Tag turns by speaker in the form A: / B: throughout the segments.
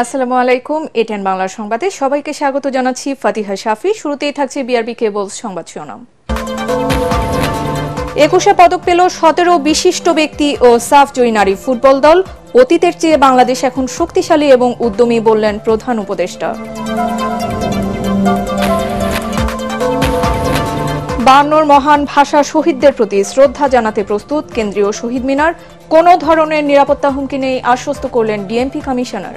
A: আসসালামু আলাইকুম। এটিএন বাংলার সংবাদে সবাইকে স্বাগত জানাচ্ছি ফাতিহা শাফি। শুরুতেই থাকছে বিআরবি কেবলস সংবাদ শিরোনাম। 21 পদক পেল 17 বিশিষ্ট ব্যক্তি ও সাফ জয়ী নারী ফুটবল দল। অতীতের চেয়ে বাংলাদেশ এখন শক্তিশালী এবং উদ্যমী বললেন প্রধান উপদেষ্টা। 52 মহান ভাষা শহীদদের প্রতি শ্রদ্ধা জানাতে প্রস্তুত কেন্দ্রীয় শহীদ মিনার। কোনো ধরনের নিরাপত্তা হুমকি নেই আশ্বস্ত করলেন ডিএমপি কমিশনার।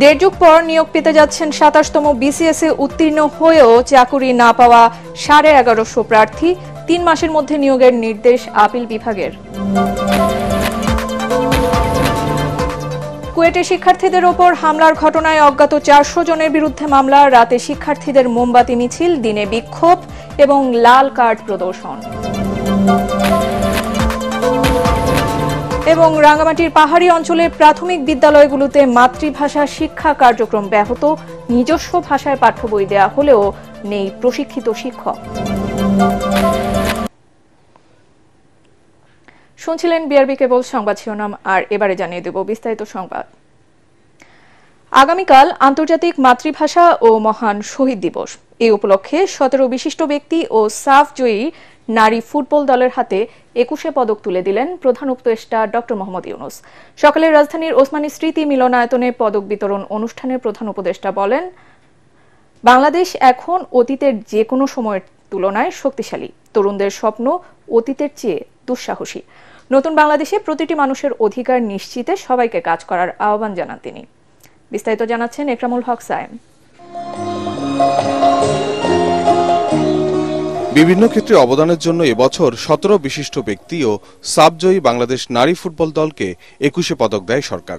A: দেড় যুগ পর নিয়োগ পেতে যাচ্ছেন 27তম বিসিএস এ উত্তীর্ণ হয়েও চাকুরি না পাওয়া 1150 প্রার্থী। 3 মাসের মধ্যে নিয়োগের নির্দেশ আপিল বিভাগের। কুয়েটে শিক্ষার্থীদের ওপর হামলার ঘটনায় অজ্ঞাত 400 জনের বিরুদ্ধে মামলা। রাতে শিক্ষার্থীদের মোমবাতি মিছিল, দিনে বিক্ষোভ এবং লাল কার্ড প্রদর্শন। এবং রাঙ্গামাটির পাহাড়ি অঞ্চলের প্রাথমিক বিদ্যালয়গুলোতে মাতৃভাষা শিক্ষা কার্যক্রম ব্যাহত। নিজস্ব ভাষায় পাঠ্য বই দেয়া হলেও নেই প্রশিক্ষিত শিক্ষক। শুনছিলেন বিআরবি কেবল সংবাদ শিরোনাম, আর এবারে জানিয়ে দেব বিস্তারিত সংবাদ। আগামীকাল আন্তর্জাতিক মাতৃভাষা ও মহান শহীদ দিবস। এই উপলক্ষে 17 বিশিষ্ট ব্যক্তি ও সাফ জয়ী নারী ফুটবল দলের হাতে 21 পদক তুলে দিলেন প্রধান উপদেষ্টা ডক্টর মোহাম্মদ ইউনূস। সকালে রাজধানীর ওসমানী স্মৃতি মিলনায়তনে পদক বিতরণ অনুষ্ঠানে প্রধান উপদেষ্টা বলেন, বাংলাদেশ এখন অতীতের যে কোনো সময়ের তুলনায় শক্তিশালী। তরুণদের স্বপ্ন অতীতের চেয়ে দুঃসাহসী। নতুন বাংলাদেশে প্রতিটি মানুষের অধিকার নিশ্চিতে সবাইকে কাজ করার আহ্বান জানান তিনি। বিস্তারিত জানাচ্ছেন একরামুল হক সায়েম।
B: বিভিন্ন ক্ষেত্রে অবদানের জন্য এবছর 17 বিশিষ্ট ব্যক্তি ও সাবজয়ী বাংলাদেশ নারী ফুটবল দলকে 21 পদক দেয় সরকার।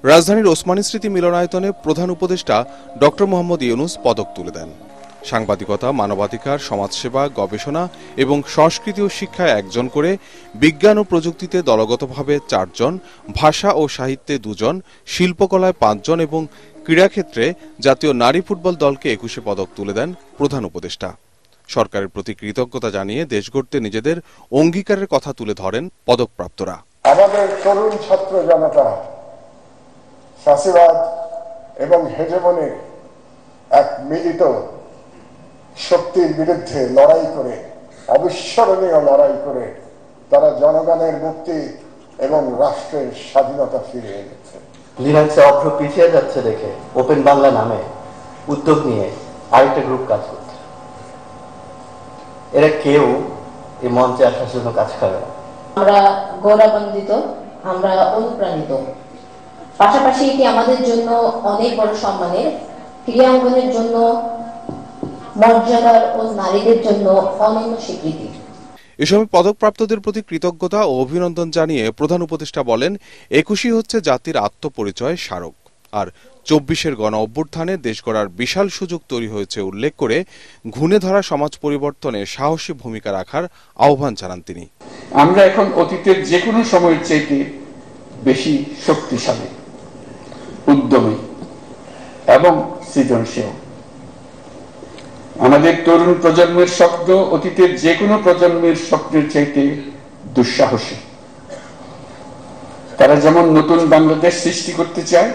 B: রাজধানীর ওসমানী স্মৃতি মিলনায়তনে প্রধান উপদেষ্টা ডক্টর মোহাম্মদ ইউনূস পদক তুলে দেন। সাংবাদিকতা, মানবাধিকার, সমাজসেবা, গবেষণা এবং সংস্কৃতি ও শিক্ষায় 1 জন করে, বিজ্ঞান ও প্রযুক্তিতে দলগতভাবে 4 জন, ভাষা ও সাহিত্যে 2 জন, শিল্পকলায় 5 জন এবং ক্রীড়াক্ষেত্রে জাতীয় নারী ফুটবল দলকে 21 পদক তুলে দেন প্রধান উপদেষ্টা। সরকারের প্রতি কৃতজ্ঞতা জানিয়ে দেশ গড়তে নিজেদের অঙ্গীকারের কথা তুলে ধরেন পদকপ্রাপ্তরা।
C: আমাদের তরুণ ছাত্র জনতা ফ্যাসিবাদ এবং হেজেমনির এক মিলিত শক্তির বিরুদ্ধে লড়াই করে, অবিস্মরণীয় লড়াই করে তারা জনগণের মুক্তি এবং রাষ্ট্রের স্বাধীনতা ফিরিয়ে এনেছে।
D: লিনাক্সে অভ্র পিছিয়ে যাচ্ছে দেখে ওপেন বাংলা নামে উদ্যোগ নিয়ে আরেকটা গ্রুপ কাজ করছে। এরা কেউ এই মঞ্চে আসার জন্য কাজ করে না।
E: আমরা গৌরবান্বিত, আমরা অনুপ্রাণিত। পাশাপাশি এটি আমাদের জন্য অনেক বড় সম্মানের। ক্রীড়াঙ্গনের জন্য মর্যাদার ও নারীদের জন্য অনন্য স্বীকৃতি।
B: এ সময় পদকপ্রাপ্তদের প্রতি কৃতজ্ঞতা ও অভিনন্দন জানিয়ে প্রধান উপদেষ্টা বলেন, 21 হচ্ছে জাতির আত্মপরিচয় স্মারক, আর 24-এর গণ অভ্যুত্থানে দেশ গড়ার বিশাল সুযোগ তৈরি হয়েছে উল্লেখ করে ঘুণে ধরা সমাজ পরিবর্তনে সাহসী ভূমিকা রাখার আহ্বান জানান তিনি।
F: আমরা এখন অতীতের যে কোনো সময়ের চাইতে বেশি শক্তিশালী, উদ্যমী এবং সৃজনশীল। আমাদের তরুণ প্রজন্মের স্বপ্ন অতীতের যে কোনো প্রজন্মের স্বপ্নের চাইতে দুঃসাহসী। তারা যেমন নতুন বাংলাদেশ সৃষ্টি করতে চায়,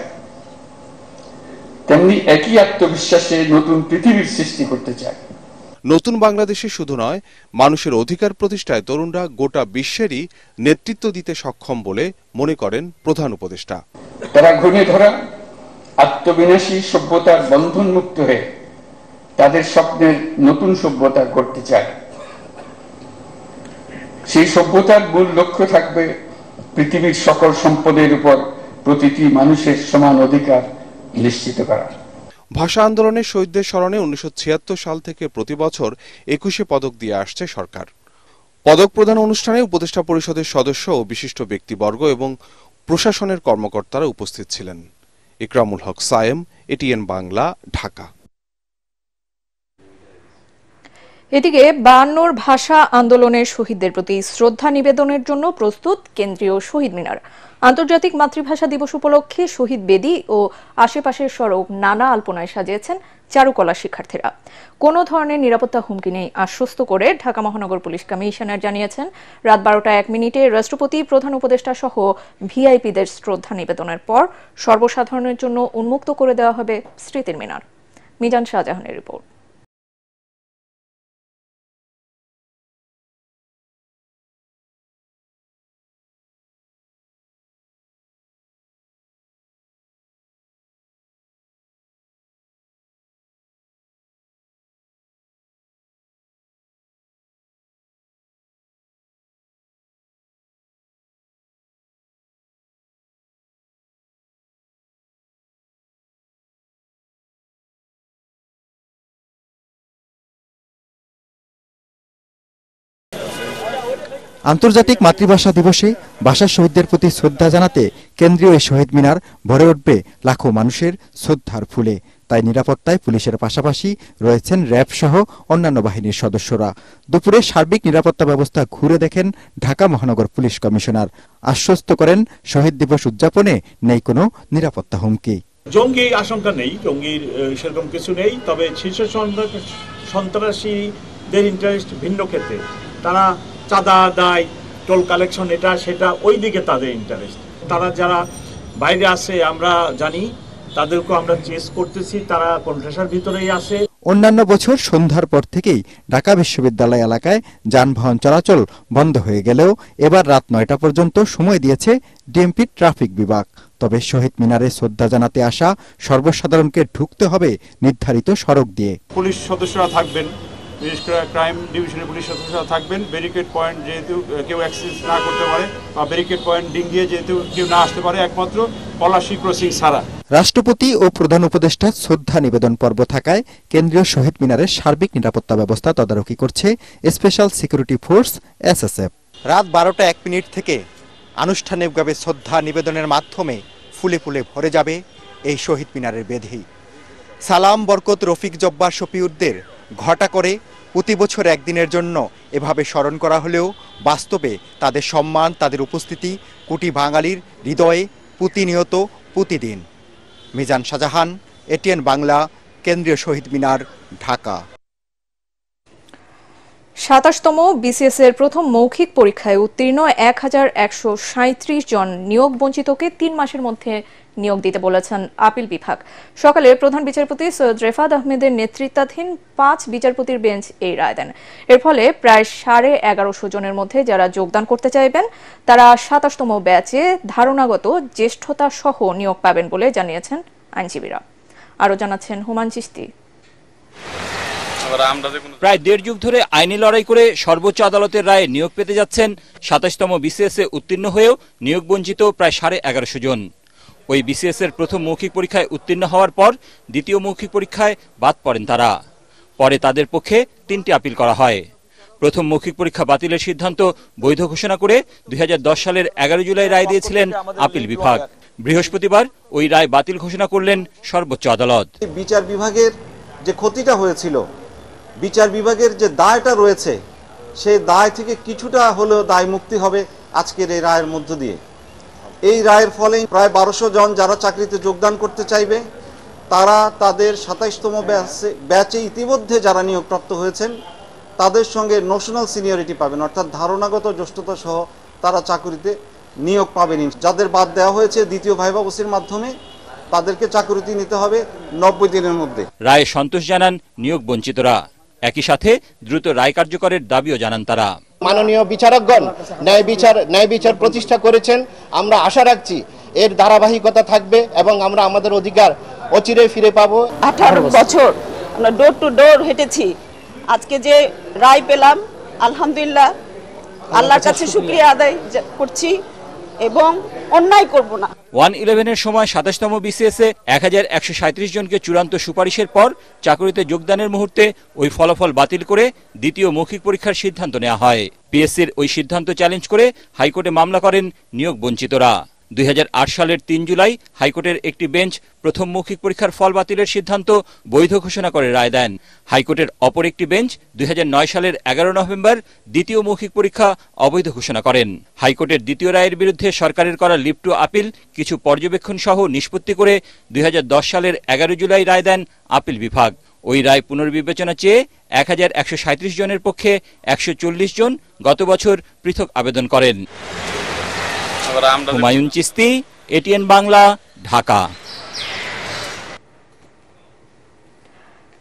F: তেমনি একই আত্মবিশ্বাসে নতুন পৃথিবীর সৃষ্টি করতে চায়।
B: নতুন বাংলাদেশে শুধু নয়, মানুষের অধিকার প্রতিষ্ঠায় তরুণরা গোটা বিশ্বেরই নেতৃত্ব দিতে সক্ষম বলে মনে করেন প্রধান উপদেষ্টা।
F: তারা ঘুণে ধরা আত্মবিনাশী সভ্যতার বন্ধন মুক্ত হয়ে তাদের স্বপ্নের নতুন সভ্যতা গড়তে চায়। সেই সভ্যতার মূল লক্ষ্য থাকবে পৃথিবীর সকল সম্পদের উপর প্রতিটি মানুষের সমান অধিকার নিশ্চিত করা।
B: ভাষা আন্দোলনের শহীদদের স্মরণে 1976 সাল থেকে প্রতি বছর 21 পদক দিয়ে আসছে সরকার। পদক প্রদান অনুষ্ঠানে উপদেষ্টা পরিষদের সদস্য ও বিশিষ্ট ব্যক্তিবর্গ এবং প্রশাসনের কর্মকর্তারা উপস্থিত ছিলেন। একরামুল হক সায়েম, এটিএন বাংলা, ঢাকা।
A: এদিকে 52 ভাষা আন্দোলনের শহীদদের প্রতি শ্রদ্ধা নিবেদনের জন্য প্রস্তুত কেন্দ্রীয় শহীদ মিনার। আন্তর্জাতিক মাতৃভাষা দিবস উপলক্ষে শহীদ বেদি ও আশেপাশের সড়ক নানা আলপনায় সাজিয়েছেন চারুকলা শিক্ষার্থীরা। কোনো ধরনের নিরাপত্তা হুমকি নেই আশ্বস্ত করে ঢাকা মহানগর পুলিশ কমিশনার জানিয়েছেন, রাত 12টা 1 মিনিটে রাষ্ট্রপতি, প্রধান উপদেষ্টা সহ ভিআইপিদের শ্রদ্ধা নিবেদনের পর সর্বসাধারণের জন্য উন্মুক্ত করে দেওয়া হবে স্মৃতির মিনার। মিজান শাহজাহানের রিপোর্ট।
G: আন্তর্জাতিক মাতৃভাষা দিবসে ভাষা শহীদদের প্রতি শ্রদ্ধা জানাতে কেন্দ্রীয় এই শহীদ মিনার ভরে উঠবে লাখো মানুষের শ্রদ্ধার ফুলে। তাই নিরাপত্তায় পুলিশের পাশাপাশি রয়েছেন র্যাব সহ অন্যান্য বাহিনীর সদস্যরা। দুপুরে সার্বিক নিরাপত্তা ব্যবস্থা ঘুরে দেখেন ঢাকা মহানগর পুলিশ কমিশনার। আশ্বস্ত করেন, শহীদ দিবস উদযাপনে নেই কোনো নিরাপত্তা হুমকি।
H: জঙ্গি আশঙ্কা নেই, জঙ্গির সেরকম কিছু নেই। তবে শীর্ষ সন্ত্রাসীদের ইন্টারেস্ট ভিন্ন ক্ষেত্রে, তারা চাঁদা আদায়, টোল কালেকশন, এটা সেটা, ওই দিকে তাদের ইন্টারেস্ট। তারা যারা বাইরে আছে আমরা জানি, তাদেরকে আমরা চেস করতেছি, তারা কন্ট্রাসার ভিতরেই আছে।
G: অন্যান্য বছর সন্ধ্যার পর থেকেই ঢাকা বিশ্ববিদ্যালয় এলাকায় যানবাহন চলাচল বন্ধ হয়ে গেলেও এবার রাত 9টা পর্যন্ত সময় দিয়েছে ডিএমপি ট্রাফিক বিভাগ। তবে শহীদ মিনারে শ্রদ্ধা জানাতে আসা সর্বসাধারণকে ঢুকতে হবে নির্ধারিত সড়ক দিয়ে।
H: পুলিশ সদস্যরা থাকবেন, বিশেষ করে ক্রাইম ডিভিশনের পুলিশ সদস্যরা থাকবেন। ব্যারিকেড পয়েন্ট যেহেতু কেউ অ্যাক্সেস না করতে পারে, বা ব্যারিকেড পয়েন্ট ডিঙ্গিয়ে যেহেতু কেউ না আসতে পারে, একমাত্র পলাশী ক্রসিং ছাড়া।
G: রাষ্ট্রপতি ও প্রধান উপদেষ্টার শ্রদ্ধা নিবেদন পর্ব থাকায় কেন্দ্রীয় শহীদ মিনারের সার্বিক নিরাপত্তা ব্যবস্থা তদারকি করছে স্পেশাল সিকিউরিটি ফোর্স এসএসএফ। রাত 12টা 1 মিনিট থেকে আনুষ্ঠানিকভাবে শ্রদ্ধা নিবেদনের মাধ্যমে ফুলে ফুলে ভরে যাবে এই শহীদ মিনারের বেদি। সালাম, বরকত, রফিক, জব্বার, শফিউদ্দের ঘটা করে প্রতি বছর একদিনের জন্য এভাবে স্মরণ করা হলেও বাস্তবে তাদের সম্মান, তাদের উপস্থিতি কোটি বাঙালির হৃদয়ে প্রতিনিয়ত, প্রতিদিন। মিজান শাহজাহান, এটিএন বাংলা, কেন্দ্রীয় শহীদ মিনার, ঢাকা।
A: 27তম বিসিএস এর প্রথম মৌখিক পরীক্ষায় উত্তীর্ণ 1137 জন নিয়োগ বঞ্চিতকে 3 মাসের মধ্যে নিয়োগ দিতে বলেছেন আপিল বিভাগ। সকালে প্রধান বিচারপতি সৈয়দ রেফাত আহমেদের নেতৃত্বাধীন 5 বিচারপতির বেঞ্চ এই রায় দেন। এর ফলে প্রায় 1150 জনের মধ্যে যারা যোগদান করতে চাইবেন তারা 27তম ব্যাচে ধারণাগত জ্যেষ্ঠতা সহ নিয়োগ পাবেন বলে জানিয়েছেন আইনজীবীরা। আরও জানাচ্ছেন হুমান চিশতি।
I: প্রায় 1.5 যুগ ধরে আইনি লড়াই করে সর্বোচ্চ আদালতের রায়ে নিয়োগ পেতে যাচ্ছেন 27তম বিসিএস এ উত্তীর্ণ হয়েও নিয়োগ বঞ্চিত প্রায় 1150 জন। ওই বিসিএস এর প্রথম মৌখিক পরীক্ষায় উত্তীর্ণ হওয়ার পর দ্বিতীয় মৌখিক পরীক্ষায় বাদ পড়েন তারা। পরে তাদের পক্ষে 3টি আপিল করা হয়। প্রথম মৌখিক পরীক্ষা বাতিলের সিদ্ধান্ত বৈধ ঘোষণা করে 2010 সালের 11 জুলাই রায় দিয়েছিলেন আপিল বিভাগ। বৃহস্পতিবার ওই রায় বাতিল ঘোষণা করলেন সর্বোচ্চ আদালত।
J: বিচার বিভাগের যে ক্ষতিটা হয়েছিল, বিচার বিভাগের যে দায়টা রয়েছে, সেই দায় থেকে কিছুটা হলেও দায় মুক্তি হবে আজকের এই রায়ের মধ্য দিয়ে। এই রায়ের ফলে প্রায় 1200 জন যারা চাকরিতে যোগদান করতে চাইবে, তারা তাদের 27তম ব্যাচে ইতিমধ্যে যারা নিয়োগপ্রাপ্ত হয়েছেন তাদের সঙ্গে নোশনাল সিনিয়রিটি পাবেন, অর্থাৎ ধারণাগত জ্যেষ্ঠতা সহ তারা চাকরিতে নিয়োগ পাবেন। যাদের বাদ দেওয়া হয়েছে দ্বিতীয় ভাইবা ওসির মাধ্যমে, তাদেরকে চাকরিতে নিতে হবে 90 দিনের মধ্যে।
I: রায়ে সন্তোষ জানান নিয়োগ বঞ্চিতরা। একই সাথে দ্রুত রায় কার্যকরের দাবিও জানান তারা।
K: মাননীয় বিচারকগণ ন্যায় বিচার প্রতিষ্ঠা করেছেন, আমরা আশা রাখছি এর ধারাবাহিকতা থাকবে এবং আমরা আমাদের অধিকার অচিরে ফিরে পাবো।
L: 18 বছর আমরা ডোর টু ডোর হেঁটেছি, আজকে যে রায় পেলাম আলহামদুলিল্লাহ, আল্লাহর কাছে শুকরিয়া আদায় করছি এবং অন্যায় করব না।
I: 111 এর সময় 27তম বিসিএস এ 1137 জনকে চূড়ান্ত সুপারিশের পর চাকরিতে যোগদানের মুহূর্তে ওই ফলাফল বাতিল করে দ্বিতীয় মৌখিক পরীক্ষার সিদ্ধান্ত নেওয়া হয়। পিএসসির ওই সিদ্ধান্ত চ্যালেঞ্জ করে হাইকোর্টে মামলা করেন নিয়োগ বঞ্চিতরা। 2008 সালের 3 জুলাই হাইকোর্টের একটি বেঞ্চ প্রথম মৌখিক পরীক্ষার ফল বাতিলের সিদ্ধান্ত বৈধ ঘোষণা করে রায় দেন। হাইকোর্টের অপর একটি বেঞ্চ 2009 সালের 11 নভেম্বর দ্বিতীয় মৌখিক পরীক্ষা অবৈধ ঘোষণা করেন। হাইকোর্টের দ্বিতীয় রায়ের বিরুদ্ধে সরকারের করা লিভ টু আপিল কিছু পর্যবেক্ষণ সহ নিষ্পত্তি করে 2010 সালের 11 জুলাই রায় দেন আপিল বিভাগ। ওই রায় পুনর্বিবেচনা চেয়ে 1137 জনের পক্ষে 140 জন গত বছর পৃথক আবেদন করেন। হুমায়ুন চিস্তি, এটিএন বাংলা, ঢাকা।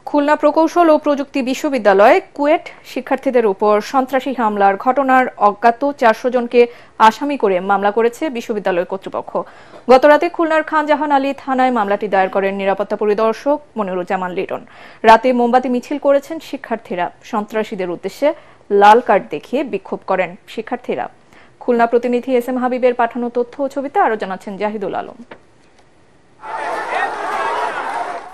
A: খুলনা প্রকৌশল ও প্রযুক্তি বিশ্ববিদ্যালয় কুয়েট শিক্ষার্থীদের উপর সন্ত্রাসী হামলার ঘটনার অজ্ঞাত 400 জনকে আসামি করে মামলা করেছে বিশ্ববিদ্যালয় কর্তৃপক্ষ। গতরাতে খুলনার খানজাহান আলী থানায় মামলাটি দায়ের করেন নিরাপত্তা পরিদর্শক মনিরুজ্জামান লিটন। রাতে মোমবাতি মিছিল করেছেন শিক্ষার্থীরা। সন্ত্রাসীদের উদ্দেশ্যে লাল কার্ড দেখিয়ে বিক্ষোভ করেন শিক্ষার্থীরা। খুলনা প্রতিনিধি এস এম হাবিবের পাঠানো তথ্য ও ছবিতে আরো জানাচ্ছেন জাহিদুল আলম।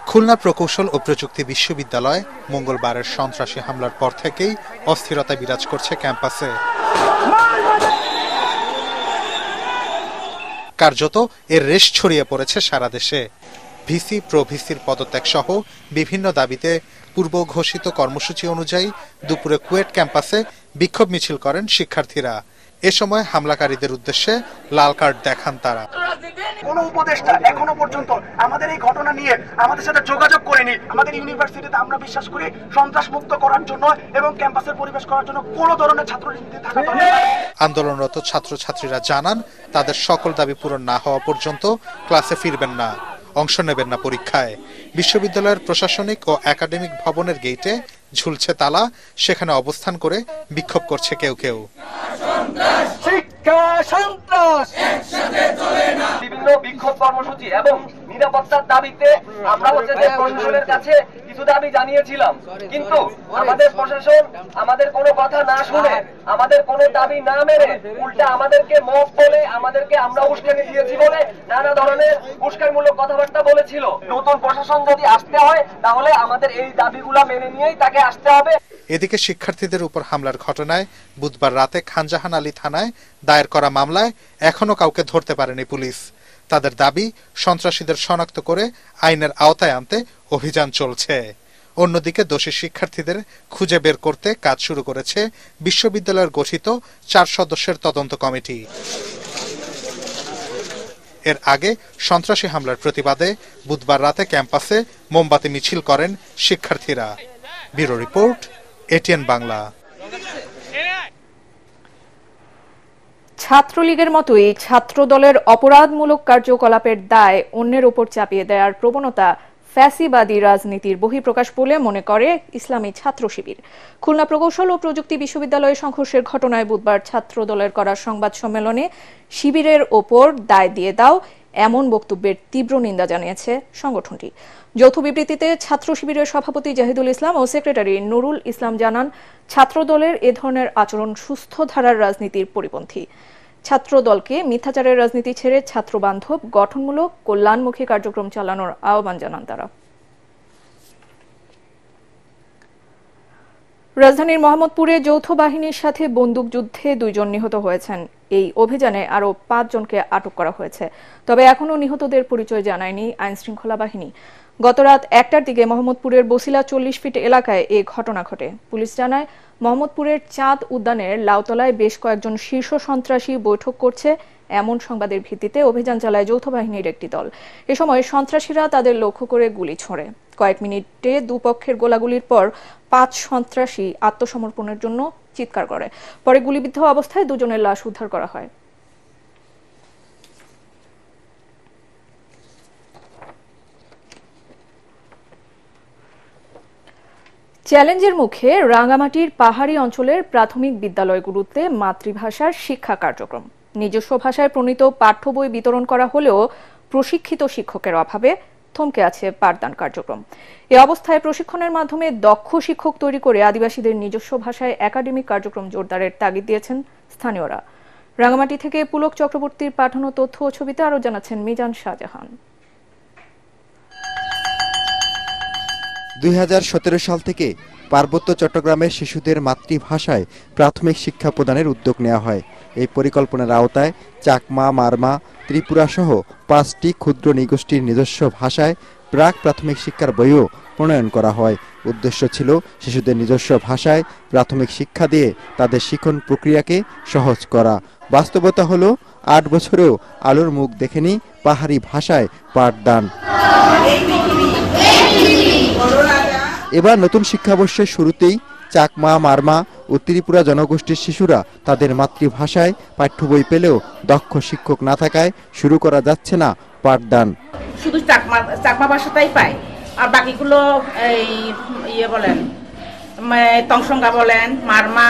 M: খুলনা প্রকৌশল ও প্রযুক্তি বিশ্ববিদ্যালয় মঙ্গলবারের সন্ত্রাসী হামলার পর থেকেই অস্থিরতা বিরাজ করছে ক্যাম্পাসে। কার্যত এর রেশ ছড়িয়ে পড়েছে সারা দেশে। ভিসি প্রভিসির পদত্যাগ সহ বিভিন্ন দাবিতে পূর্ব ঘোষিত কর্মসূচি অনুযায়ী দুপুরে কুয়েট ক্যাম্পাসে বিক্ষোভ মিছিল করেন শিক্ষার্থীরা। এ সময় হামলাকারীদের উদ্দেশ্যে লাল কার্ড দেখান তারা।
N: কোন উপদেষ্টা এখনো পর্যন্ত আমাদের এই ঘটনা নিয়ে আমাদের সাথে যোগাযোগ করেনি। আমাদের ইউনিভার্সিটিতে আমরা বিশ্বাস করি সন্ত্রাস মুক্ত করার জন্য এবং ক্যাম্পাসের পরিবেশ করার জন্য কোন ধরনের ছাত্র রাজনীতি থাকা দরকার।
M: আন্দোলনরত ছাত্রছাত্রীরা জানান তাদের সকল দাবি পূরণ না হওয়া পর্যন্ত ক্লাসে ফিরবেন না, অংশ নেবেন না পরীক্ষায়। বিশ্ববিদ্যালয়ের প্রশাসনিক ও একাডেমিক ভবনের গেটে ঝুলছে তালা, সেখানে অবস্থান করে বিক্ষোভ করছে কেউ কেউ।
O: বিভিন্ন বিক্ষোভ কর্মসূচি এবং নিরাপত্তার দাবিতে আমরা যে প্রশাসনের কাছে কিছু দাবি জানিয়েছিলাম, কিন্তু আমাদের প্রশাসন আমাদের কোনো কথা না শুনে, আমাদের কোনো দাবি না মেনে উল্টা আমাদেরকে মফ বলে, আমাদেরকে আমরা উস্কানি দিয়েছি বলে নানা ধরনের উস্কানিমূলক কথাবার্তা বলেছিল। নতুন প্রশাসন যদি আসতে হয় তাহলে আমাদের এই দাবিগুলো মেনে নিয়েই তাকে আসতে হবে।
M: এদিকে শিক্ষার্থীদের উপর হামলার ঘটনায় বুধবার রাতে খানজাহান আলী থানায় দায়ের করা মামলায় এখনো কাউকে ধরতে পারেনি পুলিশ। তাদের দাবি সন্ত্রাসীদের শনাক্ত করে আইনের আওতায় আনতে অভিযান চলছে। অন্যদিকে দোষী শিক্ষার্থীদের খুঁজে বের করতে কাজ শুরু করেছে বিশ্ববিদ্যালয়ের গঠিত 4 সদস্যের তদন্ত কমিটি। এর আগে সন্ত্রাসী হামলার প্রতিবাদে বুধবার রাতে ক্যাম্পাসে মোমবাতি মিছিল করেন শিক্ষার্থীরা। Bureau report, ATN Bangla.
A: ছাত্রলীগের মতোই ছাত্র দলের অপরাধমূলক কার্যকলাপের দায় অন্যের উপর চাপিয়ে দেওয়ার প্রবণতা ফ্যাসিবাদী রাজনীতির বহিঃপ্রকাশ বলে মনে করে ইসলামী ছাত্র শিবির। খুলনা প্রকৌশল ও প্রযুক্তি বিশ্ববিদ্যালয়ে সংঘর্ষের ঘটনায় বুধবার ছাত্র দলের করা সংবাদ সম্মেলনে শিবিরের ওপর দায় দিয়ে দাও এমন বক্তব্যের তীব্র নিন্দা জানিয়েছে সংগঠনটি। যৌথ বিবৃতিতে ছাত্র শিবিরের সভাপতি জাহিদুল ইসলাম ও সেক্রেটারি নুরুল ইসলাম জানান, ছাত্র দলের এ ধরনের আচরণ সুস্থ ধারার রাজনীতির পরিপন্থী। ছাত্র দলকে মিথ্যাচারের রাজনীতি ছেড়ে ছাত্র বান্ধব গঠনমূলক কল্যাণমুখী কার্যক্রম চালানোর আহ্বান জানান তারা। রাজধানীর মোহাম্মদপুরে যৌথ বাহিনীর সাথে বন্দুকযুদ্ধে 2 জন নিহত হয়েছেন। এই অভিযানে আরও 5 জনকে আটক করা হয়েছে, তবে এখনও নিহতদের পরিচয় জানায়নি আইনশৃঙ্খলা বাহিনী। গতরাত 1টার দিকে মোহাম্মদপুরের বসিলা 40 ফিট এলাকায় এই ঘটনা ঘটে। পুলিশ জানায়, মোহাম্মদপুরের চাঁদ উদ্যানের লাউতলায় বেশ কয়েকজন শীর্ষ সন্ত্রাসী বৈঠক করছে এমন সংবাদের ভিত্তিতে অভিযান চালায় যৌথ বাহিনীর একটি দল। এ সময় সন্ত্রাসীরা তাদের লক্ষ্য করে গুলি ছোড়ে। কয়েক মিনিটে দুপক্ষের গোলাগুলির পর 5 সন্ত্রাসী আত্মসমর্পণের জন্য চিৎকার করে। পরে গুলিবিদ্ধ অবস্থায় 2 জনের লাশ উদ্ধার করা হয়। চ্যালেঞ্জের মুখে রাঙ্গামাটির পাহাড়ি অঞ্চলের প্রাথমিক বিদ্যালয়গুলোতে মাতৃভাষার শিক্ষা কার্যক্রম। নিজস্ব ভাষায় প্রণীত পাঠ্য বই বিতরণ করা হলেও প্রশিক্ষিত শিক্ষকের অভাবে থমকে আছে পাঠদান কার্যক্রম। এ অবস্থায় প্রশিক্ষণের মাধ্যমে দক্ষ শিক্ষক তৈরি করে আদিবাসীদের নিজস্ব ভাষায় একাডেমিক কার্যক্রম জোরদারের তাগিদ দিয়েছেন স্থানীয়রা। রাঙ্গামাটি থেকে পুলক চক্রবর্তীর পাঠানো তথ্য ও ছবিতে আরও জানাচ্ছেন মিজান শাহজাহান।
G: 2017 সাল থেকে পার্বত্য চট্টগ্রামের শিশুদের মাতৃভাষায় প্রাথমিক শিক্ষা প্রদানের উদ্যোগ নেওয়া হয়। এই পরিকল্পনার আওতায় চাকমা, মারমা, ত্রিপুরা সহ 5টি ক্ষুদ্র নৃগোষ্ঠীর নিজস্ব ভাষায় প্রাক প্রাথমিক শিক্ষার বইও প্রণয়ন করা হয়। উদ্দেশ্য ছিল শিশুদের নিজস্ব ভাষায় প্রাথমিক শিক্ষা দিয়ে তাদের শিক্ষণ প্রক্রিয়াকে সহজ করা। বাস্তবতা হলো 8 বছরেও আলোর মুখ দেখেনি পাহাড়ি ভাষায় পাঠদান। এবার নতুন শিক্ষাবর্ষের শুরুতেই চাকমা, মারমা ও ত্রিপুরা জনগোষ্ঠীর শিশুরা তাদের মাতৃভাষায় পাঠ্য বই পেলেও দক্ষ শিক্ষক না থাকায় শুরু করা যাচ্ছে না পাঠদান।
P: শুধু চাকমা ভাষাটাই পায়, আর বাকিগুলো বলেন তংসঙ্গা বলেন, মারমা,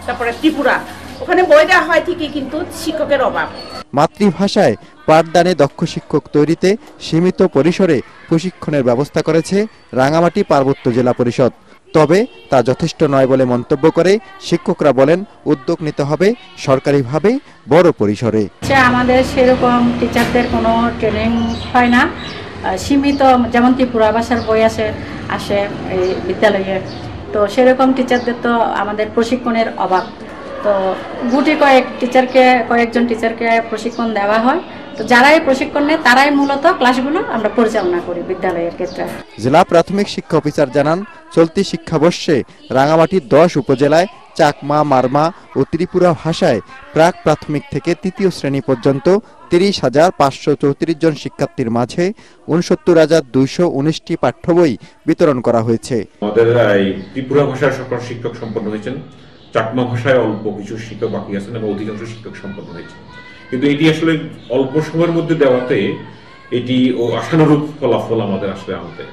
P: তারপরে ত্রিপুরা, ওখানে বই দেওয়া হয় ঠিকই, কিন্তু শিক্ষকের অভাব।
G: মাতৃভাষায় পাঠদানে দক্ষ শিক্ষক তৈরিতে সীমিত পরিসরে প্রশিক্ষণের ব্যবস্থা করেছে রাঙামাটি পার্বত্য জেলা পরিষদ। তবে তা যথেষ্ট নয় বলে মন্তব্য করে শিক্ষকরা বলেন উদ্যোগ নিতে হবে সরকারিভাবে বড় পরিসরে।
Q: আমাদের সেরকম টিচারদের কোনো ট্রেনিং হয় না, সীমিত, যেমন ত্রিপুরা ভাষার বই আসে এই বিদ্যালয়ে, তো সেরকম টিচারদের তো আমাদের প্রশিক্ষণের অভাব। তো কয়েকজন টিচারকে প্রশিক্ষণ দেওয়া হয়, তো যারা এই প্রশিক্ষণ নেয় তারাই মূলত ক্লাসগুলো আমরা পরিচালনা করি বিদ্যালয়ের ক্ষেত্রে।
G: জেলা প্রাথমিক শিক্ষা অফিসার জানান, চলতি শিক্ষাবর্ষে রাঙামাটির 10 উপজেলায় চাকমা, মারমা ও ত্রিপুরা ভাষায় প্রাক প্রাথমিক থেকে 3য় শ্রেণী পর্যন্ত 30,534 জন শিক্ষার্থীর মাঝে 69,219টি পাঠ্য বই বিতরণ করা হয়েছে।
R: আমাদের ত্রিপুরা ভাষার সকল শিক্ষক সম্পন্ন হয়েছেন, চাকমা ভাষায় অল্প কিছু শিক্ষক বাকি আছেন এবং অধিকাংশ শিক্ষক সম্পন্ন হয়েছে। কিন্তু এটি আসলে অল্প সময়ের মধ্যে দেওয়াতে এটি আশানুরূপ ফলাফল আমাদের আসলে আনতে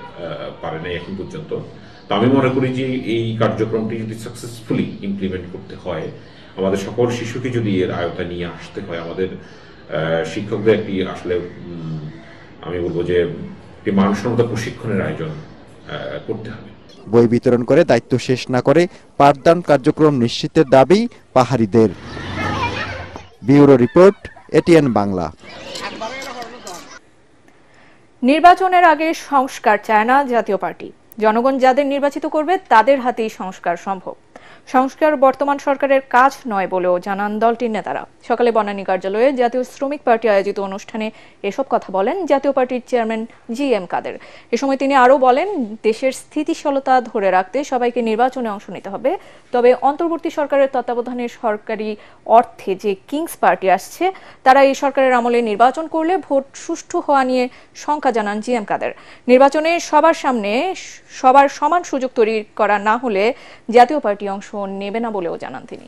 R: পারে নাই এখন পর্যন্ত। তো আমি মনে করি যে এই কার্যক্রমটি যদি সাকসেসফুলি ইমপ্লিমেন্ট করতে হয়, আমাদের সকল শিশুকে যদি এর আয়ত্তে নিয়ে আসতে হয়, আমাদের শিক্ষকদের একটি আসলে আমি বলবো যে একটি মানসম্মত প্রশিক্ষণের আয়োজন করতে হবে।
G: বই বিতরণ করে দায়িত্ব শেষ না করে পাঠদান কার্যক্রম নিশ্চিতের দাবি পাহাড়িদের। Bureau report, ATN Bangla.
A: নির্বাচনের আগে সংস্কার চায় না জাতীয় পার্টি। জনগণ যাদের নির্বাচিত করবে তাদের হাতেই সংস্কার সম্ভব। সংস্কার বর্তমান সরকারের কাজ নয় বলেও জানান দলটির নেতারা। সকালে বনানী কার্যালয়ে জাতীয় শ্রমিক পার্টি আয়োজিত অনুষ্ঠানে এসব কথা বলেন জাতীয় পার্টির চেয়ারম্যান GM কাদের। এ সময় তিনি আরও বলেন, দেশের স্থিতিশীলতা ধরে রাখতে সবাইকে নির্বাচনে অংশ নিতে হবে। তবে অন্তর্বর্তী সরকারের তত্ত্বাবধানে সরকারি অর্থে যে কিংস পার্টি আসছে, তারা এই সরকারের আমলে নির্বাচন করলে ভোট সুষ্ঠু হওয়া নিয়ে শঙ্কা জানান GM কাদের। নির্বাচনে সবার সামনে সবার সমান সুযোগ তৈরি করা না হলে জাতীয় পার্টি অংশ নেবে না বলেও জানান তিনি।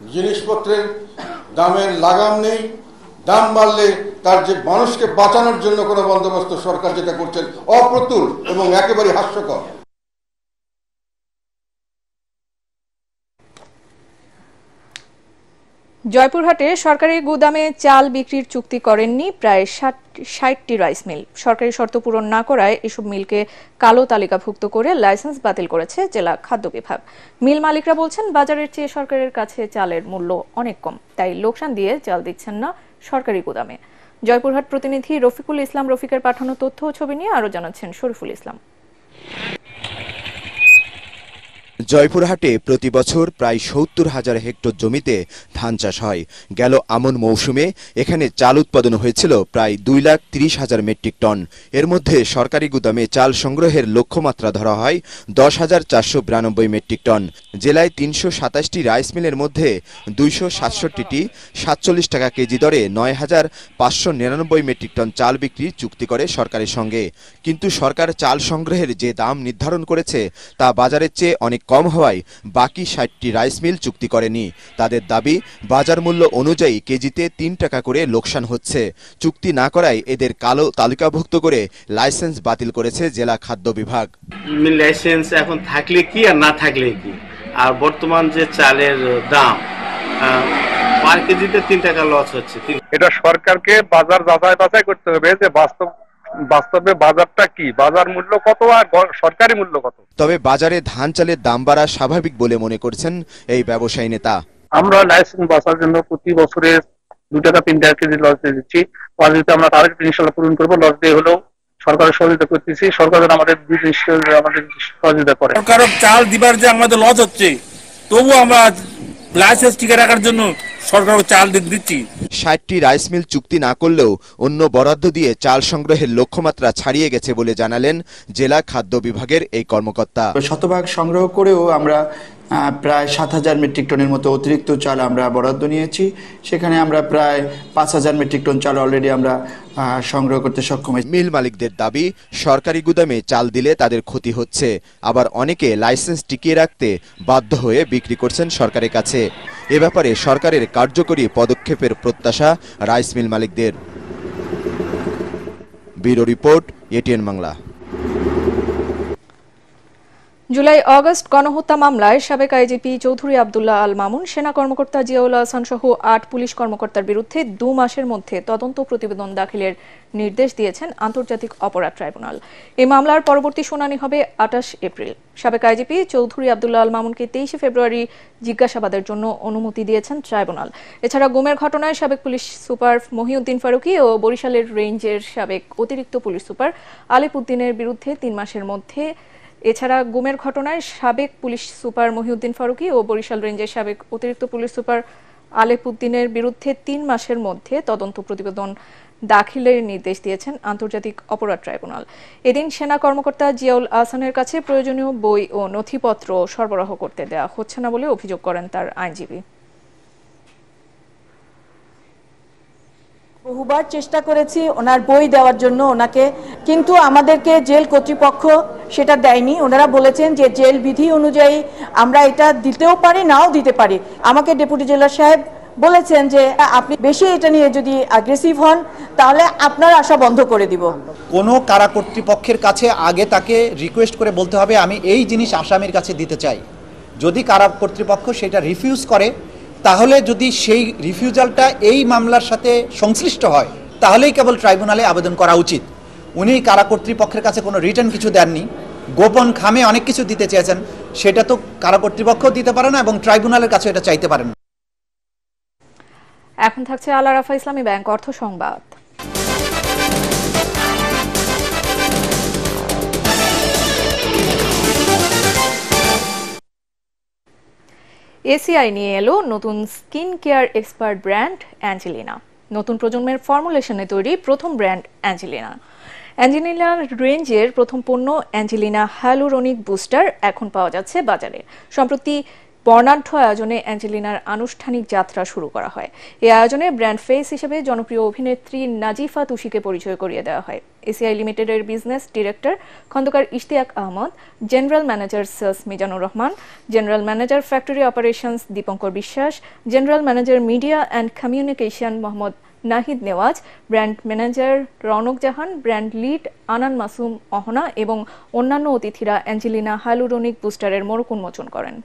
C: জিনিসপত্রের দামের লাগাম নেই, দাম বাড়লে তার যে মানুষকে বাঁচানোর জন্য কোনো বন্দোবস্ত সরকার যেটা করছেন অপ্রতুল এবং একেবারে হাস্যকর।
A: জয়পুরহাটে সরকারি গুদামে চাল বিক্রির চুক্তি করেননি প্রায় 60টি রাইস মিল। সরকারি শর্ত পূরণ না করায় এসব মিলকে কালো তালিকাভুক্ত করে লাইসেন্স বাতিল করেছে জেলা খাদ্য বিভাগ। মিল মালিকরা বলছেন, বাজারের চেয়ে সরকারের কাছে চালের মূল্য অনেক কম, তাই লোকসান দিয়ে চাল দিচ্ছেন না সরকারি গুদামে। জয়পুরহাট প্রতিনিধি রফিকুল ইসলাম রফিকের পাঠানো তথ্য ও ছবি নিয়ে আরো জানাচ্ছেন শরীফুল ইসলাম।
S: জয়পুরহাটে প্রতি বছর প্রায় 70,000 হেক্টর জমিতে ধান চাষ হয়। গেল আমন মৌসুমে এখানে চাল উৎপাদন হয়েছিল প্রায় 2,30,000 মেট্রিক টন। এর মধ্যে সরকারি গুদামে চাল সংগ্রহের লক্ষ্যমাত্রা ধরা হয় 10,492 মেট্রিক টন। জেলায় 327টি রাইস মিলের মধ্যে 267টি 47 টাকা কেজি দরে 9,599 মেট্রিক টন চাল বিক্রির চুক্তি করে সরকারের সঙ্গে। কিন্তু সরকার চাল সংগ্রহের যে দাম নির্ধারণ করেছে তা বাজারের চেয়ে অনেক কম হওয়ায় বাকি 60টি রাইস মিল চুক্তি করেনি। তাদের দাবি, বাজার মূল্য অনুযায়ী কেজিতে 3 টাকা করে লোকসান হচ্ছে। চুক্তি না করায় এদের কালো তালিকাভুক্ত করে লাইসেন্স বাতিল করেছে জেলা খাদ্য বিভাগ।
T: মিল লাইসেন্স এখন থাকলে কি আর না থাকলে কি, আর বর্তমান যে চালের দাম পার কেজিতে 3 টাকা লস হচ্ছে।
U: এটা সরকারকে বাজার যাচাই বাছাই করতে হবে যে বাস্তবে বাজারটা কি, বাজার মূল্য কত আর সরকারি মূল্য কত।
S: তবে বাজারে ধান চালের দাম বাড়া স্বাভাবিক বলে মনে করছেন এই ব্যবসায়ী নেতা।
U: আমরা লাইসেন্স বাঁচার জন্য প্রতি বছরে 2 টাকা 3 টাকা কেজি লস দিয়ে দিচ্ছি। পরে আমরা টার্গেট ইনশাআল্লাহ পূরণ করবো। লস দিয়ে হলেও সরকারের সহযোগিতা করতেছি। সরকার যেন আমাদের আমাদের সহযোগিতা করে।
D: সরকার চাল দিবার যে আমাদের লস হচ্ছে, তবু আমরা লাইসেন্স টিকে রাখার জন্য সরকার চাল দিচ্ছি।
S: ৬০টি রাইস মিল চুক্তি না করলেও অন্য বরাদ্দ দিয়ে চাল সংগ্রহের লক্ষ্যমাত্রা ছাড়িয়ে গেছে বলে জানালেন জেলা খাদ্য বিভাগের এই কর্মকর্তা।
V: শতভাগ সংগ্রহ করেও আমরা প্রায় ৭,০০০ মেট্রিক টনের মতো অতিরিক্ত চাল আমরা বরাদ্দ নিয়েছি। সেখানে আমরা প্রায় ৫,০০০ মেট্রিক টন চাল অলরেডি আমরা সংগ্রহ করতে সক্ষম হয়েছি।
S: মিল মালিকদের দাবি, সরকারি গুদামে চাল দিলে তাদের ক্ষতি হচ্ছে, আবার অনেকে লাইসেন্স টিকিয়ে রাখতে বাধ্য হয়ে বিক্রি করছেন সরকারের কাছে। এ ব্যাপারে সরকারের কার্যকরী পদক্ষেপের প্রত্যাশা রাইস মিল মালিকদের। Bureau report, ATN Bangla.
A: July August গণহত্যা মামলায় সাবেক আইজিপি চৌধুরী আব্দুল্লাহ আল মামুন, সেনা কর্মকর্তা জিয়াউল আহসান সহ ৮ পুলিশ কর্মকর্তার বিরুদ্ধে ২ মাসের মধ্যে তদন্ত প্রতিবেদন দাখিলের নির্দেশ দিয়েছেন আন্তর্জাতিক অপরাধ ট্রাইব্যুনাল। এই মামলার পরবর্তী শুনানি হবে ২৮ এপ্রিল। সাবেক আইজিপি চৌধুরী আব্দুল্লাহ আল মামুনকে ২৩ ফেব্রুয়ারি জিজ্ঞাসাবাদের জন্য অনুমতি দিয়েছেন ট্রাইব্যুনাল। এছাড়া গুমের ঘটনায় সাবেক পুলিশ সুপার মহিউদ্দিন ফারুকী ও বরিশালের রেঞ্জের সাবেক অতিরিক্ত পুলিশ সুপার আলেপ উদ্দিনের বিরুদ্ধে ৩ মাসের মধ্যে এছাড়া গুমের ঘটনায় সাবেক পুলিশ সুপার মহিউদ্দিন ফারুকী ও বরিশাল রেঞ্জের সাবেক অতিরিক্ত পুলিশ সুপার আলেপ উদ্দিনের বিরুদ্ধে ৩ মাসের মধ্যে তদন্ত প্রতিবেদন দাখিলের নির্দেশ দিয়েছেন আন্তর্জাতিক অপরাধ ট্রাইব্যুনাল। এদিন সেনা কর্মকর্তা জিয়াউল আহসানের কাছে প্রয়োজনীয় বই ও নথিপত্র সরবরাহ করতে দেওয়া হচ্ছে না বলে অভিযোগ করেন তার আইনজীবী।
W: বহুবার চেষ্টা করেছি ওনার বই দেওয়ার জন্য ওনাকে, কিন্তু আমাদেরকে জেল কর্তৃপক্ষ সেটা দেয়নি। ওনারা বলেছেন যে জেল বিধি অনুযায়ী আমরা এটা দিতেও পারি, নাও দিতে পারি। আমাকে ডেপুটি জেলার সাহেব বলেছেন যে আপনি বেশি এটা নিয়ে যদি অ্যাগ্রেসিভ হন তাহলে আপনার আশা বন্ধ করে দিব।
X: কোনো কারা কর্তৃপক্ষের কাছে আগে তাকে রিকোয়েস্ট করে বলতে হবে আমি এই জিনিস আসামির কাছে দিতে চাই। যদি কারা কর্তৃপক্ষ সেটা রিফিউজ করে, তাহলে যদি সেই রিফিউজালটা এই মামলার সাথে সংশ্লিষ্ট হয় তাহলেই কেবল ট্রাইব্যুনালে আবেদন করা উচিত। উনি কারা কর্তৃপক্ষের কাছে কোনো রিটার্ন কিছু দেননি, গোপন খামে অনেক কিছু দিতে চেয়েছেন, সেটা তো কারা কর্তৃপক্ষ দিতে পারে না এবং ট্রাইব্যুনালের কাছে এটা চাইতে পারেন না।
A: এখন থাকছে আল আরাফা ইসলামী ব্যাংক অর্থ সংবাদ। এসিআই নিয়ে এলো নতুন skin care expert brand Angelina. নতুন প্রজন্মের ফর্মুলেশনে তৈরি প্রথম ব্র্যান্ড অ্যাঞ্জেলিনা। অ্যাঞ্জেলিনা রেঞ্জের প্রথম পণ্য অ্যাঞ্জেলিনা হাইলুরোনিক বুস্টার এখন পাওয়া যাচ্ছে বাজারে। সম্প্রতি বর্ণাঢ্য আয়োজনে অ্যাঞ্জেলিনার আনুষ্ঠানিক যাত্রা শুরু করা হয়। এই আয়োজনে ব্র্যান্ড ফেস হিসেবে জনপ্রিয় অভিনেত্রী নাজিফা তুষিকে পরিচয় করিয়ে দেওয়া হয়। এসিআই লিমিটেডের business director Khondokar Ishtiaq Ahmed, general manager sales Mizanur Rahman, general manager factory operations Dipankar Biswas, general manager media and communication Mohammad Nahid Newaz, brand manager Rounak Jahan, brand lead Anan Masum Ahona এবং অন্যান্য অতিথিরা অ্যাঞ্জেলিনা হাইলুরোনিক বুস্টারের মোড়ক উন্মোচন করেন।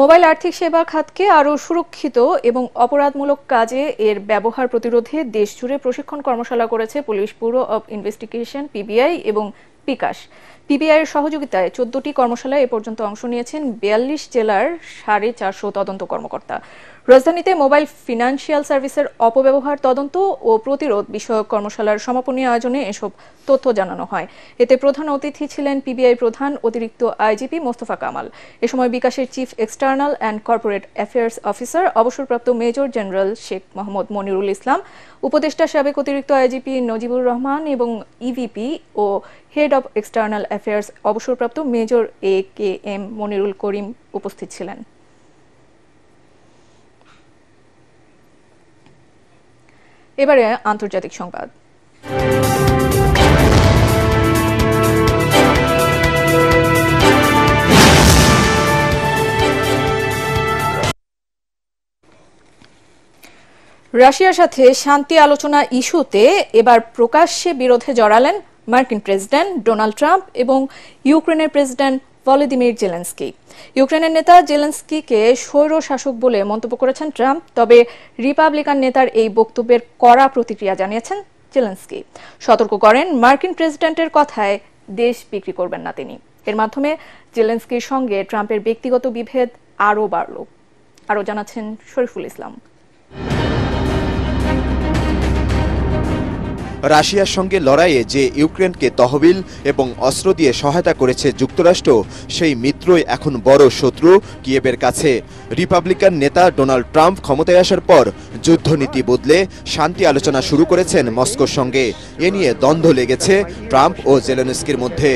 A: মোবাইল আর্থিক সেবা খাতকে আরও সুরক্ষিত এবং অপরাধমূলক কাজে এর ব্যবহার প্রতিরোধে দেশজুড়ে প্রশিক্ষণ কর্মশালা করেছে police bureau of investigation PBI এবং বিকাশ। পিবিআইয়ের সহযোগিতায় 14টি কর্মশালায় এ পর্যন্ত অংশ নিয়েছেন 42 জেলার 450 তদন্ত কর্মকর্তা। রাজধানীতে মোবাইল ফিনান্সিয়াল সার্ভিসের অপব্যবহার তদন্ত ও প্রতিরোধ বিষয়ক কর্মশালার সমাপনী আয়োজনে এসব তথ্য জানানো হয়। এতে প্রধান অতিথি ছিলেন পিবিআই প্রধান অতিরিক্ত আইজিপি মোস্তফা কামাল। এ সময় বিকাশের chief external and corporate affairs officer অবসরপ্রাপ্ত মেজর জেনারেল শেখ মোহাম্মদ মনিরুল ইসলাম, উপদেষ্টা সাবেক অতিরিক্ত আইজিপি নজিবুর রহমান এবং ইভিপি ও হেড অব এক্সটার্নাল অ্যাফেয়ার্স অবসরপ্রাপ্ত মেজর AKM মনিরুল করিম উপস্থিত ছিলেন। এবারে আন্তর্জাতিক সংবাদ। রাশিয়ার সাথে শান্তি আলোচনা ইস্যুতে এবার প্রকাশ্যে বিরোধে জড়ালেন মার্কিন প্রেসিডেন্ট ডোনাল্ড ট্রাম্প এবং ইউক্রেনের প্রেসিডেন্ট ভলোদিমির জেলেনস্কি। ইউক্রেনের নেতা জেলেনস্কিকে স্বৈর শাসক বলে মন্তব্য করেছেন ট্রাম্প, তবে রিপাবলিকান নেতার এই বক্তব্যের কড়া প্রতিক্রিয়া জানিয়েছেন জেলেনস্কি। সতর্ক করেন মার্কিন প্রেসিডেন্টের কথায় দেশ বিক্রি করবেন না তিনি। এর মাধ্যমে জেলেনস্কির সঙ্গে ট্রাম্পের ব্যক্তিগত বিভেদ আরও বাড়ল। আরও জানাচ্ছেন শরীফুল ইসলাম।
S: রাশিয়ার সঙ্গে লড়াইয়ে যে ইউক্রেনকে তহবিল এবং অস্ত্র দিয়ে সহায়তা করেছে যুক্তরাষ্ট্র, সেই মিত্রই এখন বড় শত্রু কিয়েভের কাছে। রিপাবলিকান নেতা ডোনাল্ড ট্রাম্প ক্ষমতায় আসার পর যুদ্ধনীতি বদলে শান্তি আলোচনা শুরু করেছেন মস্কোর সঙ্গে। এ নিয়ে দ্বন্দ্ব লেগেছে ট্রাম্প ও জেলেনস্কির মধ্যে।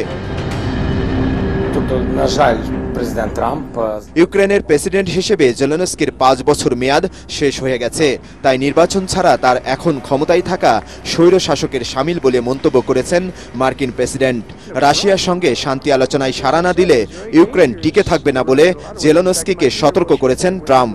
S: ইউক্রেনের প্রেসিডেন্ট হিসেবে জেলেনস্কির 5 বছর মেয়াদ শেষ হয়ে গেছে, তাই নির্বাচন ছাড়া তার এখন ক্ষমতায় থাকা স্বৈরশাসকের শামিল বলে মন্তব্য করেছেন মার্কিন প্রেসিডেন্ট। রাশিয়ার সঙ্গে শান্তি আলোচনায় সাড়া না দিলে ইউক্রেন টিকে থাকবে না বলে জেলেনস্কিকে সতর্ক করেছেন ট্রাম্প।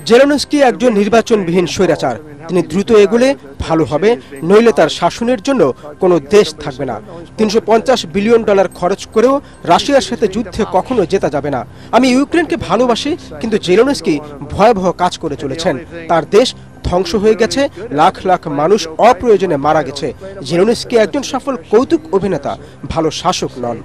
B: জেলেনস্কি একজন নির্বাচনবিহীন স্বৈরাচার। তিনি দ্রুত এগোলে ভালো হবে, নইলে তার শাসনের জন্য কোনো দেশ থাকবে না। $350 বিলিয়ন খরচ করেও রাশিয়ার সাথে যুদ্ধে কখনো জেতা যাবে না। আমি ইউক্রেনকে ভালোবাসি, কিন্তু জেলেনস্কি ভয়াবহ কাজ করে চলেছেন। তার দেশ ধ্বংস হয়ে গেছে, লাখ লাখ মানুষ অপ্রয়োজনে মারা গেছে। জেলেনস্কি একজন সফল কৌতুক অভিনেতা, ভালো শাসক নন।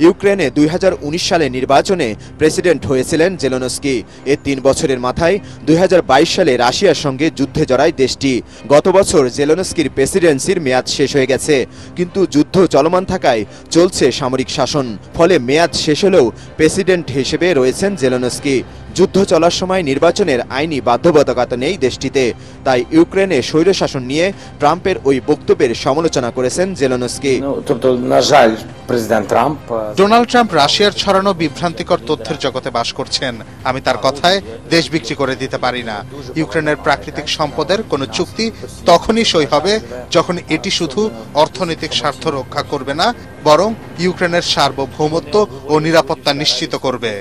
S: ইউক্রেনে 2019 সালে নির্বাচনে প্রেসিডেন্ট হয়েছিলেন জেলেনস্কি। এর 3 বছরের মাথায় 2022 সালে রাশিয়ার সঙ্গে যুদ্ধে জড়ায় দেশটি। গত বছর জেলেনস্কির প্রেসিডেন্সির মেয়াদ শেষ হয়ে গেছে, কিন্তু যুদ্ধ চলমান থাকায় চলছে সামরিক শাসন। ফলে মেয়াদ শেষ হলেও প্রেসিডেন্ট হিসেবে রয়েছেন জেলেনস্কি। যুদ্ধ চলার সময় নির্বাচনের আইনি বাধ্যবাধকতা নেই দেশটিতে, তাই ইউক্রেনে স্বৈরশাসন নিয়ে ট্রাম্পের ওই বক্তব্যের সমালোচনা করেছেন জেলেনস্কি।
M: ডোনাল্ড ট্রাম্প রাশিয়ার ছড়ানো বিভ্রান্তিকর তথ্যের জগতে বাস করছেন। আমি তার কথায় দেশ বিক্রি করে দিতে পারি না। ইউক্রেনের প্রাকৃতিক সম্পদের কোনো চুক্তি তখনই সই হবে যখন এটি শুধু অর্থনৈতিক স্বার্থ রক্ষা করবে না, বরং ইউক্রেনের সার্বভৌমত্ব ও নিরাপত্তা নিশ্চিত করবে।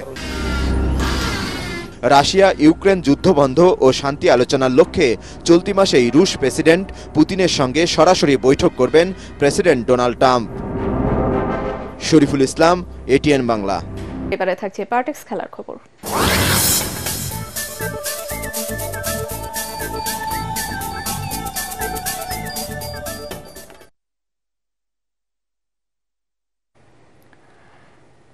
S: রাশিয়া ইউক্রেন যুদ্ধ বন্ধ ও শান্তি আলোচনার লক্ষ্যে চলতি মাসেই রুশ প্রেসিডেন্ট পুতিনের সঙ্গে সরাসরি বৈঠক করবেন president Donald Trump. Shariful Islam, ATN Bangla.
A: এবারে থাকছে পার্টেক্স খেলার খবর।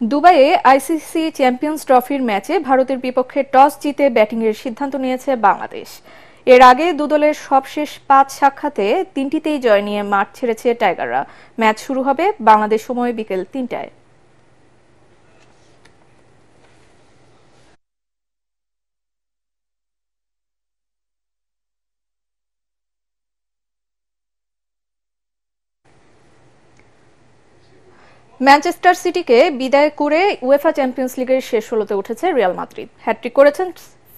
A: দুবাইয়ে আইসিসি চ্যাম্পিয়ন্স ট্রফির ম্যাচে ভারতের বিপক্ষে টস জিতে ব্যাটিংয়ের সিদ্ধান্ত নিয়েছে বাংলাদেশ। এর আগে দুদলের সবশেষ 5 সাক্ষাতে 3টিতেই জয় নিয়ে মাঠ ছেড়েছে টাইগাররা। ম্যাচ শুরু হবে বাংলাদেশ সময় বিকেল 3টায়। ম্যানচেস্টার সিটিকে বিদায় করে উয়েফা চ্যাম্পিয়ন্স লিগের শেষ 16তে উঠেছে রিয়াল মাদ্রিদ। হ্যাটট্রিক করেছেন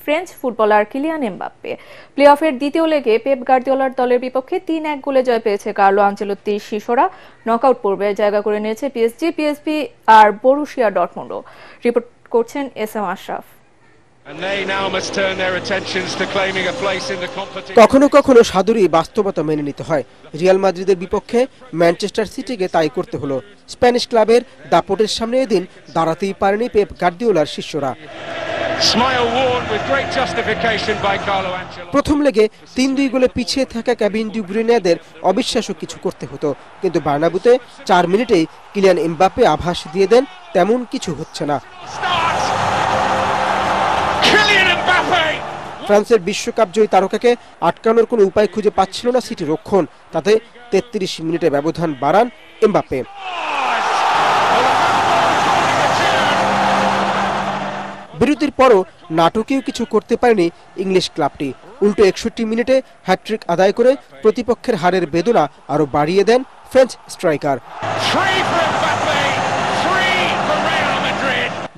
A: French footballer Kylian Mbappe. Play অফের দ্বিতীয় লেগে পেপ গার্দিওলার দলের বিপক্ষে 3-1 গোলে জয় পেয়েছে কার্লো আনচেলত্তির শিশোরা। নকআউট পর্বে জায়গা করে নিয়েছে পিএসভি আর বরুশিয়া ডর্টমুন্ডও। রিপোর্ট করছেন এসএম আশরাফ।
B: কখনো কখনো সাদুরই বাস্তবতা মেনে নিতে হয়। রিয়াল মাদ্রিদের বিপক্ষে ম্যানচেস্টার সিটিকে তাই করতে হলো। স্প্যানিশ ক্লাবের দাপটের সামনে এদিন দাঁড়াতেই পারেনি পেপ গার্দিওলার শিষ্যরা। প্রথম লেগে 3-2 গোলে পিছিয়ে থাকা কেভিন ডি ব্রুইনেদের অবিশ্বাস্য কিছু করতে হতো, কিন্তু বার্নাব্যুতে 4 মিনিটেই কিলিয়ান এমবাপ্পে আভাস দিয়ে দেন তেমন কিছু হচ্ছে না। ফ্রান্সের বিশ্বকাপ জয়ী তারকাকে আটকানোর কোনো উপায় খুঁজে পাচ্ছিল না সিটি রক্ষণ। তাতে 33 মিনিটে ব্যবধান বাড়ান এমবাপ্পে। বিরতির পরও নাটকীয় কিছু করতে পারেনি ইংলিশ ক্লাবটি। উল্টো 61 মিনিটে হ্যাটট্রিক আদায় করে প্রতিপক্ষের হারের বেদনা আরো বাড়িয়ে দেন ফ্রেঞ্চ স্ট্রাইকার।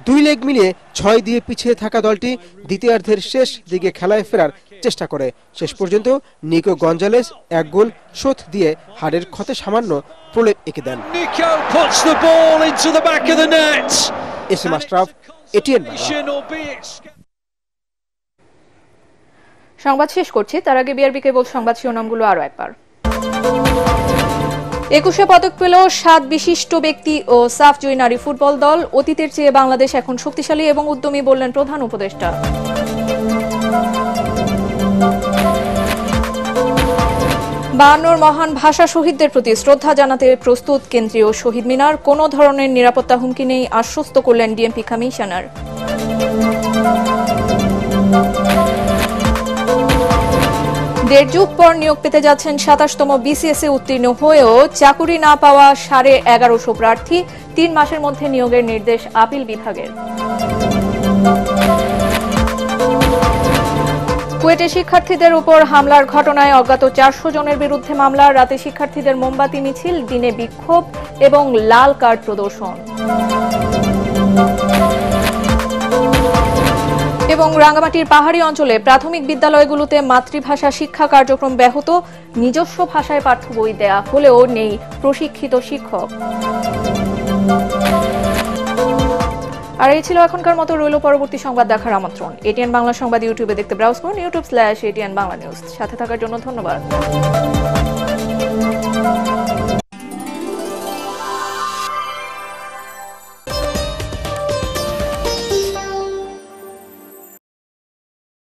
B: 2 লেগ মিলিয়ে 6 দিয়ে পিছিয়ে থাকা দলটি দ্বিতীয়ার্ধের শেষ দিকে খেলায় ফেরার চেষ্টা করে। শেষ পর্যন্ত নিকো গঞ্জালেস 1 গোল শোধ দিয়ে হারের ক্ষতে সামান্য প্রলেপ এঁকে দেন। SM Ashraf, ATN Bangla.
A: সংবাদ শেষ করছি, তার আগে বিআরবি কেবল সংবাদ শিরোনামগুলো আরো একবার। 21 পদক পেল 7 বিশিষ্ট ব্যক্তি ও সাফ জয়ী নারী ফুটবল দল। অতীতের চেয়ে বাংলাদেশ এখন শক্তিশালী এবং উদ্যমী বললেন প্রধান উপদেষ্টা। বায়ান্নর মহান ভাষা শহীদদের প্রতি শ্রদ্ধা জানাতে প্রস্তুত কেন্দ্রীয় শহীদ মিনার। কোনো ধরনের নিরাপত্তা হুমকি নেই আশ্বস্ত করলেন ডিএমপি কমিশনার। দেড় যুগ পর নিয়োগ পেতে যাচ্ছেন ২৭তম বিসিএস এ উত্তীর্ণ হয়েও চাকুরি না পাওয়া ১১৫০ প্রার্থী। ৩ মাসের মধ্যে নিয়োগের নির্দেশ আপিল বিভাগের। কুয়েটে শিক্ষার্থীদের উপর হামলার ঘটনায় অজ্ঞাত ৪০০ জনের বিরুদ্ধে মামলা। রাতে শিক্ষার্থীদের মোমবাতি মিছিল, দিনে বিক্ষোভ এবং লাল কার্ড প্রদর্শন। এবং রাঙ্গামাটির পাহাড়ি অঞ্চলে প্রাথমিক বিদ্যালয়গুলোতে মাতৃভাষা শিক্ষা কার্যক্রম ব্যাহত। নিজস্ব ভাষায় পাঠ্য বই দেয়া হলেও নেই প্রশিক্ষিত শিক্ষক। আর এই ছিল এখনকার মতো। রইল পরবর্তী সংবাদ দেখার আমন্ত্রণ। এটিএন বাংলা সংবাদ ইউটিউবে দেখতে ব্রাউজ করুন, youtube/ATN বাংলা নিউজ। সাথে থাকার জন্য ধন্যবাদ।